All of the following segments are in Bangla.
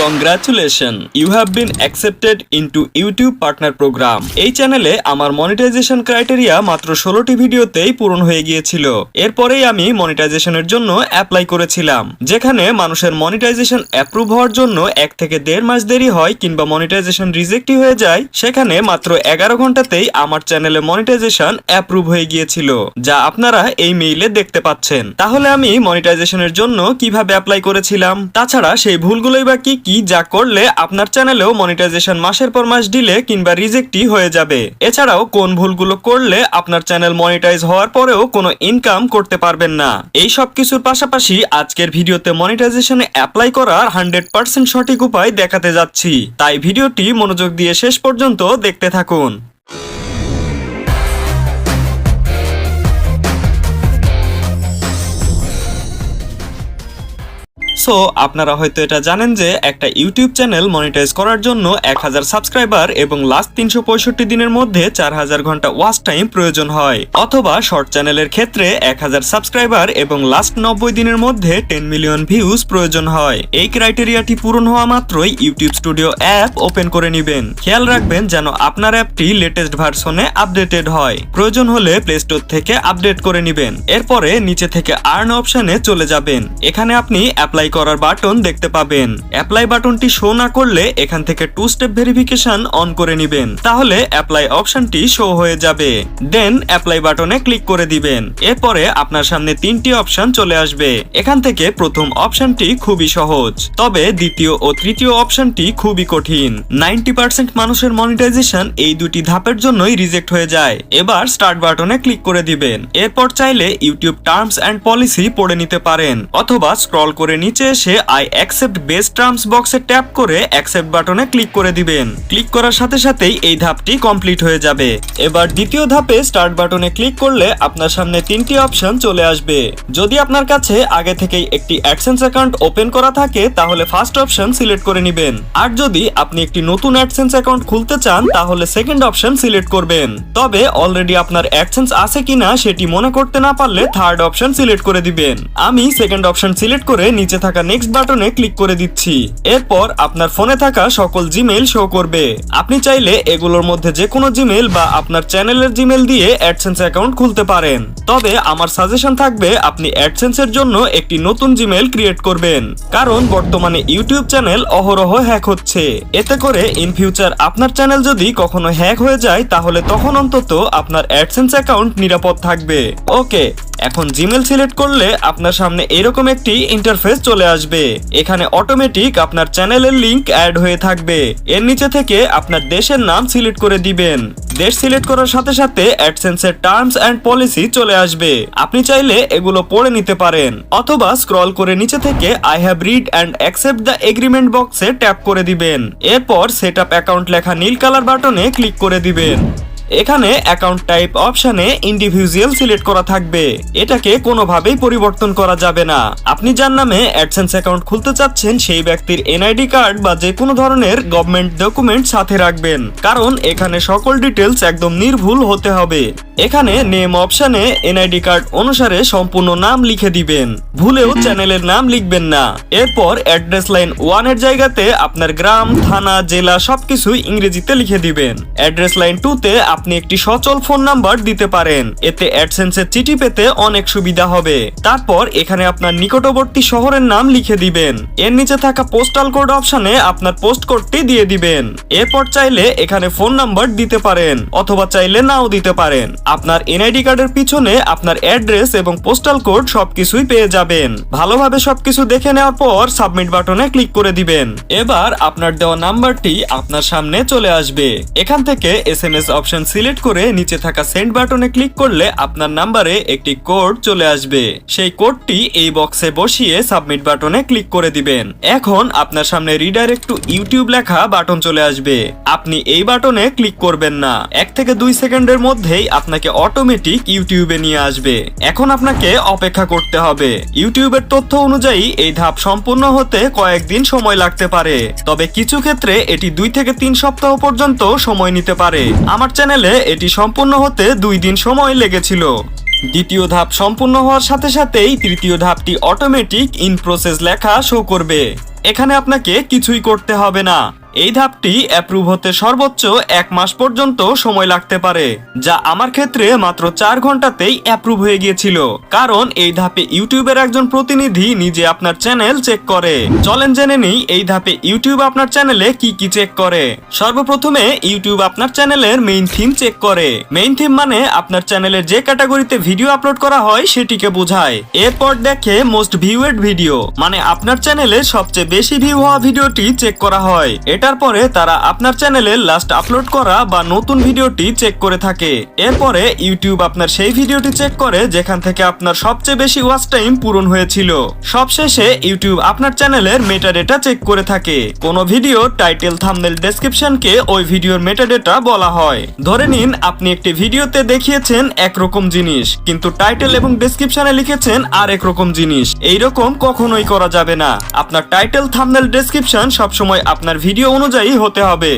Congratulation, you have been accepted into YouTube partner program. এই চ্যানেলে আমার মনিটাইজেশন ক্রাইটেরিয়া মাত্র 16টি ভিডিওতেই পূরণ হয়ে গিয়েছিল। এরপরেই আমি মনিটাইজেশনের জন্য অ্যাপ্লাই করেছিলাম, যেখানে মানুষের মনিটাইজেশন অ্যাপ্রুভ হওয়ার জন্য 1 থেকে 1.5 মাস দেরি হয় কিংবা মনিটাইজেশন রিজেক্টই হয়ে যায়। সেখানে মাত্র 11 ঘন্টাতেই আমার চ্যানেলে মনিটাইজেশন অ্যাপ্রুভ হয়ে গিয়েছিল, যা আপনারা এই মেইলে দেখতে পাচ্ছেন। তাহলে আমি মনিটাইজেশনের জন্য কিভাবে অ্যাপ্লাই করেছিলাম, তাছাড়া সেই ভুলগুলোই বা কি যা করলে আপনার চ্যানেলেও মনিটাইজেশন মাসের পর মাস ডিলে কিংবা রিজেক্টই হয়ে যাবে। এছাড়াও কোন ভুলগুলো করলে আপনার চ্যানেল মনিটাইজ হওয়ার পরেও কোনো ইনকাম করতে পারবেন না, এই সব কিছুর পাশাপাশি আজকের ভিডিওতে মনিটাইজেশনে অ্যাপ্লাই করার 100% সঠিক উপায় দেখাতে যাচ্ছি। তাই ভিডিওটি মনোযোগ দিয়ে শেষ পর্যন্ত দেখতে থাকুন। সো আপনারা হয়তো এটা জানেন যে একটা ইউটিউব চ্যানেল মনিটাইজ করার জন্য 1000 সাবস্ক্রাইবার এবং লাস্ট 365 দিনের মধ্যে 4000 ঘন্টা ওয়াচ টাইম প্রয়োজন হয়, অথবা শর্ট চ্যানেলের ক্ষেত্রে 1000 সাবস্ক্রাইবার এবং লাস্ট 90 দিনের মধ্যে 10 মিলিয়ন ভিউজ প্রয়োজন হয়। এই ক্রাইটেরিয়াটি পূরণ হওয়া মাত্রই ইউটিউব স্টুডিও অ্যাপ ওপেন করে নেবেন। খেয়াল রাখবেন যেন আপনার অ্যাপটি লেটেস্ট ভার্সনে আপডেটেড হয়। প্রয়োজন হলে প্লে স্টোর থেকে আপডেট করে নেবেন। এরপরে নিচে থেকে আর্ন অপশনে চলে যাবেন। এখানে আপনি অ্যাপ্লাই করার বাটন দেখতে পাবেন। অ্যাপ্লাই বাটনটি শো না করলে এখান থেকে 2 স্টেপ ভেরিফিকেশন অন করে নেবেন, তাহলে অ্যাপ্লাই অপশনটি শো হয়ে যাবে। দেন অ্যাপ্লাই বাটনে ক্লিক করে দিবেন। এরপরে আপনার সামনে 3টি অপশন চলে আসবে। এখান থেকে প্রথম অপশনটি খুবই সহজ, তবে দ্বিতীয় ও তৃতীয় অপশনটি খুবই কঠিন। 90% মানুষের মনিটাইজেশন এই দুটি ধাপের জন্যই রিজেক্ট হয়ে যায়। এবার স্টার্ট বাটনে ক্লিক করে দিবেন। এরপর চাইলে ইউটিউব টার্মস এন্ড পলিসি পড়ে নিতে পারেন, অথবা স্ক্রল করে নিচে এসে আই অ্যাকসেপ্ট বেস্ট টার্মস বক্সে ট্যাপ করে অ্যাকসেপ্ট বাটনে ক্লিক করে দিবেন। ক্লিক করার সাথে সাথেই এই ধাপটি কমপ্লিট হয়ে যাবে। এবার দ্বিতীয় ধাপে স্টার্ট বাটনে ক্লিক করলে আপনার সামনে 3টি অপশন চলে আসবে। যদি আপনার কাছে আগে থেকেই একটি অ্যাডসেন্স অ্যাকাউন্ট ওপেন করা থাকে তাহলে ফার্স্ট অপশন সিলেক্ট করে নেবেন, আর যদি আপনি একটি নতুন অ্যাডসেন্স অ্যাকাউন্ট খুলতে চান তাহলে সেকেন্ড অপশন সিলেক্ট করবেন। তবে অলরেডি আপনার অ্যাডসেন্স আছে কিনা সেটি মনে করতে না পারলে থার্ড অপশন সিলেক্ট করে দিবেন। আমি সেকেন্ড অপশন সিলেক্ট করে নিচে থাকা নেক্সট বাটনে ক্লিক করে দিচ্ছি। এরপর আপনার ফোনে থাকা সকল জিমেইল শো করবে। আপনি চাইলে এগুলোর মধ্যে যে কোনো জিমেইল বা আপনার চ্যানেলের জিমেইল দিয়ে অ্যাডসেন্স অ্যাকাউন্ট খুলতে পারেন। তবে আমার সাজেশন থাকবে আপনি অ্যাডসেন্সের জন্য একটি নতুন জিমেইল ক্রিয়েট করবেন, কারণ বর্তমানে ইউটিউব চ্যানেল অহরহ হ্যাক হচ্ছে। এতে করে ইন ফিউচার আপনার চ্যানেল যদি কখনো হ্যাক হয়ে যায় তাহলে তখন অন্তত আপনার অ্যাডসেন্স অ্যাকাউন্ট নিরাপদ থাকবে। ওকে, এখন জিমেল সিলেক্ট করলে আপনার সামনে এরকম একটি ইন্টারফেস চলে আসবে। এখানে অটোমেটিক আপনার চ্যানেলের লিংক অ্যাড হয়ে থাকবে। এর নিচে থেকে আপনার দেশের নাম সিলেক্ট করে দিবেন। দেশ সিলেক্ট করার সাথে সাথে অ্যাডসেন্সের টার্মস এন্ড পলিসি চলে আসবে। আপনি চাইলে এগুলো পড়ে নিতে পারেন, অথবা স্ক্রল করে নিচে থেকে I have read and accept the agreement বক্সে ট্যাপ করে দিবেন। এরপর সেট আপ অ্যাকাউন্ট লেখা নীল কালার বাটনে ক্লিক করে দিবেন। এখানে অ্যাকাউন্ট টাইপ অপশনে ইন্ডিভিজুয়াল সিলেক্ট করা থাকবে। এটাকে কোনোভাবেই পরিবর্তন করা যাবে না। আপনি যার নামে অ্যাডসেন্স অ্যাকাউন্ট খুলতে চাচ্ছেন সেই ব্যক্তির এনআইডি কার্ড বা যে কোনো ধরনের গভর্নমেন্ট ডকুমেন্ট সাথে রাখবেন, কারণ এখানে সকল ডিটেলস একদম নির্ভুল হতে হবে। এখানে নেম অপশনে এনআইডি কার্ড অনুসারে সম্পূর্ণ নাম লিখে দিবেন, ভুলেও চ্যানেলের নাম লিখবেন না। এরপর অ্যাড্রেস লাইন 1 এর জায়গাতে আপনার গ্রাম, থানা, জেলা সবকিছুই ইংরেজিতে লিখে দিবেন। অ্যাড্রেস লাইন 2 তে আপনি একটি সচল ফোন নাম্বার দিতে পারেন, এতে অ্যাডসেন্সের চিঠি পেতে অনেক সুবিধা হবে। তারপর এখানে আপনার নিকটবর্তী শহরের নাম লিখে দিবেন। এর নিচে থাকা পোস্টাল কোড অপশনে আপনার পোস্ট কোডটি দিয়ে দিবেন। এরপর চাইলে এখানে ফোন নাম্বার দিতে পারেন, অথবা চাইলে নাও দিতে পারেন। আপনার এনআইডি কার্ডের পিছনে আপনার অ্যাড্রেস এবং পোস্টাল কোড সবকিছুই পেয়ে যাবেন। ভালোভাবে সবকিছু দেখে নেওয়ার পর সাবমিট বাটনে ক্লিক করে দিবেন। এবার আপনার দেওয়া নাম্বারটি আপনার সামনে চলে আসবে। এখান থেকে এসএমএস অপশন সিলেক্ট করে নিচে থাকা সেন্ড বাটনে ক্লিক করলে আপনার নাম্বারে একটি কোড চলে আসবে। সেই কোডটি এই বক্সে বসিয়ে সাবমিট বাটনে ক্লিক করে দিবেন। এখন আপনার সামনে রিডাইরেক্ট টু ইউটিউব লেখা বাটন চলে আসবে। আপনি এই বাটনে ক্লিক করবেন না। 1 থেকে 2 সেকেন্ডের মধ্যেই আপনাকে অটোমেটিক ইউটিউবে নিয়ে আসবে। এখন আপনাকে অপেক্ষা করতে হবে। ইউটিউবের তথ্য অনুযায়ী এই ধাপ সম্পূর্ণ হতে কয়েকদিন সময় লাগতে পারে, তবে কিছু ক্ষেত্রে এটি 2 থেকে 3 সপ্তাহ পর্যন্ত সময় নিতে পারে। আমার চ্যানেলে এটি সম্পূর্ণ হতে 2 দিন সময় লেগেছিল। দ্বিতীয় ধাপ সম্পূর্ণ হওয়ার সাথে সাথেই তৃতীয় ধাপটি অটোমেটিক ইন প্রসেস লেখা শো করবে। এখানে আপনাকে কিছুই করতে হবে না। এই ধাপটি অ্যাপ্রুভ হতে সর্বোচ্চ 1 মাস পর্যন্ত সময় লাগতে পারে, যা আমার ক্ষেত্রে মাত্র 4 ঘন্টাতেই অ্যাপ্রুভ হয়ে গিয়েছিল, কারণ এই ধাপে ইউটিউবের একজন প্রতিনিধি নিজে আপনার চ্যানেল চেক করে। চলেন জেনে নিই এই ধাপে ইউটিউব আপনার চ্যানেলে কি কি চেক করে। সর্বপ্রথমে ইউটিউব আপনার চ্যানেলের মেইন থিম চেক করে। মেইন থিম মানে আপনার চ্যানেলের যে ক্যাটাগরিতে ভিডিও আপলোড করা হয় সেটিকে বোঝায়। এরপর দেখে মোস্ট ভিউড ভিডিও, মানে আপনার চ্যানেলে সবচেয়ে বেশি ভিউ হওয়া ভিডিওটি চেক করা হয়। এটার পরে তারা আপনার চ্যানেলে লাস্ট আপলোড করা বা নতুন ভিডিওটি চেক করে থাকে। এরপরে ইউটিউব আপনার সেই ভিডিওটি চেক করে যেখান থেকে আপনার সবচেয়ে বেশি ওয়াচ টাইম পূরণ হয়েছিল। সবশেষে ইউটিউব আপনার চ্যানেলের মেটাডেটা চেক করে থাকে। কোনো ভিডিও টাইটেল, থাম্বনেল, ডেসক্রিপশনকে ওই ভিডিওর মেটাডেটা বলা হয়। ধরে নিন আপনি একটি ভিডিওতে দেখিয়েছেন একরকম জিনিস, কিন্তু টাইটেল এবং ডেসক্রিপশনে লিখেছেন আর একরকম জিনিস। এইরকম কখনোই করা যাবে না। আপনার টাইটেল, থাম্বনেল, ডেসক্রিপশন সবসময় আপনার ভিডিও অনুযায়ী হতে হবে।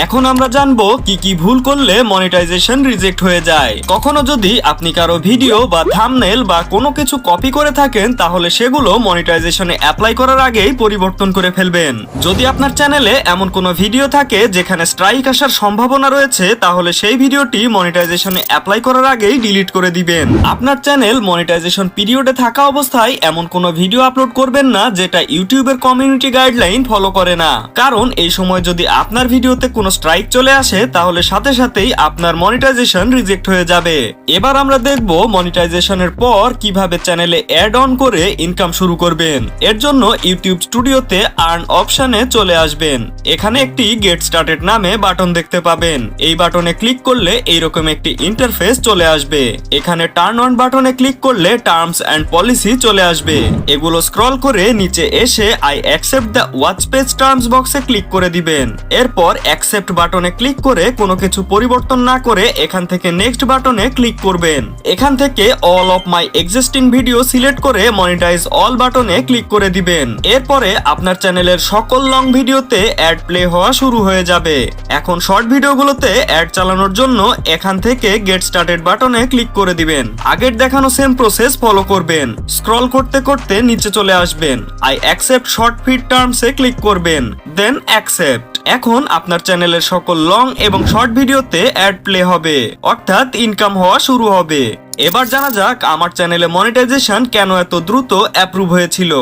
এখন আমরা জানবো কি কি ভুল করলে মনিটাইজেশন রিজেক্ট হয়ে যায়। কখনো যদি আপনি কারো ভিডিও বা থাম্বনেল বা কোনো কিছু কপি করে থাকেন, তাহলে সেগুলো মনিটাইজেশনে অ্যাপ্লাই করার আগেই পরিবর্তন করে ফেলবেন। যদি আপনার চ্যানেলে এমন কোনো ভিডিও থাকে যেখানে স্ট্রাইক আসার সম্ভাবনা রয়েছে, তাহলে সেই ভিডিওটি মনিটাইজেশনে অ্যাপ্লাই করার আগেই ডিলিট করে দিবেন। আপনার চ্যানেল মনিটাইজেশন পিরিয়ডে থাকা অবস্থায় এমন কোনো ভিডিও আপলোড করবেন না যেটা ইউটিউবের কমিউনিটি গাইডলাইন ফলো করে না, কারণ এই সময় যদি আপনার ভিডিওতে কোনো স্ট্রাইক চলে আসে তাহলে সাথে সাথেই আপনার মনিটাইজেশন রিজেক্ট হয়ে যাবে। এবার আমরা দেখব মনিটাইজেশনের পর কিভাবে চ্যানেলে অ্যাড অন করে ইনকাম শুরু করবেন। এর জন্য ইউটিউব স্টুডিওতে আর্ন অপশনে চলে আসবেন। এখানে একটি গেট স্টার্টেড নামে বাটন দেখতে পাবেন। এই বাটনে ক্লিক করলে এইরকম একটি ইন্টারফেস চলে আসবে। এখানে টার্ন অন বাটনে ক্লিক করলে টার্মস এন্ড পলিসি চলে আসবে। এগুলো স্ক্রল করে নিচে এসে I accept the watch page terms বক্সে ক্লিক করে দিবেন। এরপর অ্যাকসেপ্ট বাটনে ক্লিক করে কোনো কিছু পরিবর্তন না করে এখান থেকে নেক্সট বাটনে ক্লিক করবেন। এখান থেকে all of my existing video select করে মনিটাইজ অল বাটনে ক্লিক করে দিবেন। এরপরে আপনার চ্যানেলের সকল লং ভিডিওতে অ্যাড প্লে হওয়া শুরু হয়ে যাবে। এখন শর্ট ভিডিওগুলোতে অ্যাড চালানোর জন্য এখান থেকে গেট স্টার্টেড বাটনে ক্লিক করে দিবেন। আগের দেখানো সেম প্রসেস ফলো করবেন। স্ক্রল করতে করতে নিচে চলে আসবেন। আই অ্যাকসেপ্ট শর্ট ফিড টার্মসে ক্লিক করবেন, দেন অ্যাকসেপ্ট। এখন আপনার চ্যানেলের সকল লং এবং শর্ট ভিডিওতে অ্যাড প্লে হবে, অর্থাৎ ইনকাম হওয়া শুরু হবে। এবার জানা যাক আমার চ্যানেলে মনিটাইজেশন কেন এত দ্রুত অ্যাপ্রুভ হয়েছিল।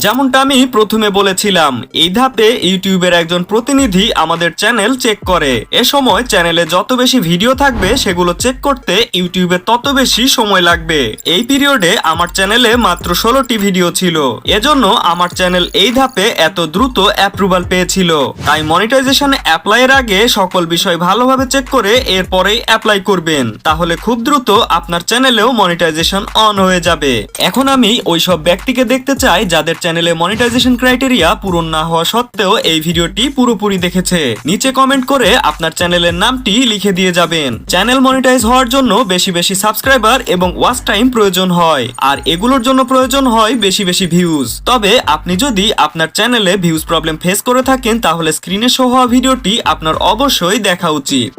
যেমনটা আমি প্রথমে বলেছিলাম, এই ধাপে ইউটিউবের একজন প্রতিনিধি আমাদের চ্যানেল চেক করে। এ সময় চ্যানেলে যত বেশি ভিডিও থাকবে সেগুলো চেক করতে ইউটিউবে তত বেশি সময় লাগবে। এই পিরিয়ডে আমার চ্যানেলে মাত্র 16টি ভিডিও ছিল, এজন্য আমার চ্যানেল এই ধাপে এত দ্রুত অ্যাপ্রুভাল পেয়েছিল। তাই মনিটাইজেশন অ্যাপ্লাইয়ের আগে সকল বিষয় ভালোভাবে চেক করে এরপরেই অ্যাপ্লাই করবেন, তাহলে খুব দ্রুত আপনার চ্যানেলেও মনিটাইজেশন অন হয়ে যাবে। এখন আমি ওই সব ব্যক্তিকে দেখতে চাই যাদের চ্যানেলে মনিটাইজেশন ক্রাইটেরিয়া পূরণ না হওয়া সত্ত্বেও এই ভিডিওটি পুরোপুরি দেখেছে। নিচে কমেন্ট করে আপনার চ্যানেলের নামটি লিখে দিয়ে যাবেন। চ্যানেল মনিটাইজ হওয়ার জন্য বেশি বেশি সাবস্ক্রাইবার এবং ওয়াচ টাইম প্রয়োজন হয়, আর এগুলোর জন্য প্রয়োজন হয় বেশি বেশি ভিউজ। তবে আপনি যদি আপনার চ্যানেলে ভিউজ প্রবলেম ফেস করে থাকেন, তাহলে স্ক্রিনে শো হওয়া ভিডিওটি আপনার অবশ্যই দেখা উচিত।